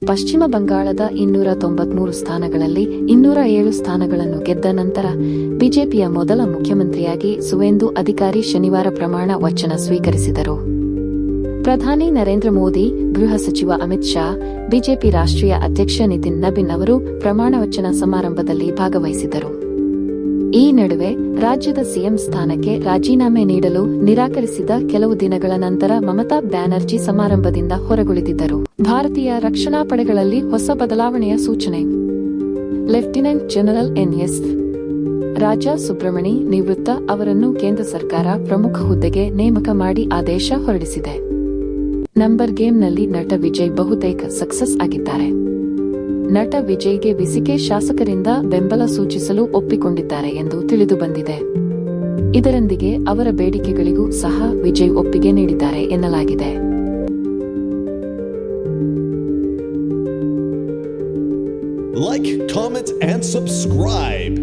ಪಶ್ಚಿಮ ಬಂಗಾಳದ 293 ಸ್ಥಾನಗಳಲ್ಲಿ 207 ಸ್ಥಾನಗಳನ್ನು ಗೆದ್ದ ನಂತರ ಬಿಜೆಪಿಯ ಮೊದಲ ಮುಖ್ಯಮಂತ್ರಿಯಾಗಿ ಸುವೇಂದು ಅಧಿಕಾರಿ ಶನಿವಾರ ಪ್ರಮಾಣ ವಚನ ಸ್ವೀಕರಿಸಿದರು. ಪ್ರಧಾನಿ ನರೇಂದ್ರ ಮೋದಿ, ಗೃಹ ಸಚಿವ ಅಮಿತ್ ಶಾ, ಬಿಜೆಪಿ ರಾಷ್ಟ್ರೀಯ ಅಧ್ಯಕ್ಷ ನಿತಿನ್ ನಬೀನ್ ಅವರು ಪ್ರಮಾಣ ವಚನ ಸಮಾರಂಭದಲ್ಲಿ ಭಾಗವಹಿಸಿದರು. ಈ ನಡುವೆ ರಾಜ್ಯದ ಸಿಎಂ ಸ್ಥಾನಕ್ಕೆ ರಾಜೀನಾಮೆ ನೀಡಲು ನಿರಾಕರಿಸಿದ ಕೆಲವು ದಿನಗಳ ನಂತರ ಮಮತಾ ಬ್ಯಾನರ್ಜಿ ಸಮಾರಂಭದಿಂದ ಹೊರಗುಳಿದಿದ್ದರು. ಭಾರತೀಯ ರಕ್ಷಣಾ ಪಡೆಗಳಲ್ಲಿ ಹೊಸ ಬದಲಾವಣೆಯ ಸೂಚನೆ. Lieutenant general N S. Raja Subramani ನಿವೃತ್ತ ಅವರನ್ನು ಕೇಂದ್ರ ಸರ್ಕಾರ ಪ್ರಮುಖ ಹುದ್ದೆಗೆ ನೇಮಕ ಮಾಡಿ ಆದೇಶ ಹೊರಡಿಸಿದೆ. ನಂಬರ್ ಗೇಮ್ನಲ್ಲಿ ನಟ ವಿಜಯ್ ಬಹುತೇಕ ಸಕ್ಸಸ್ ಆಗಿದ್ದಾರೆ. ನಟ ವಿಜಯ್ಗೆ ವಿಸಿಕೆ ಶಾಸಕರಿಂದ ಬೆಂಬಲ ಸೂಚಿಸಲು ಒಪ್ಪಿಕೊಂಡಿದ್ದಾರೆ ಎಂದು ತಿಳಿದುಬಂದಿದೆ. ಇದರೊಂದಿಗೆ ಅವರ ಬೇಡಿಕೆಗಳಿಗೂ ಸಹ ವಿಜಯ್ ಒಪ್ಪಿಗೆ ನೀಡಿದ್ದಾರೆ ಎನ್ನಲಾಗಿದೆ. Like, comment, and subscribe.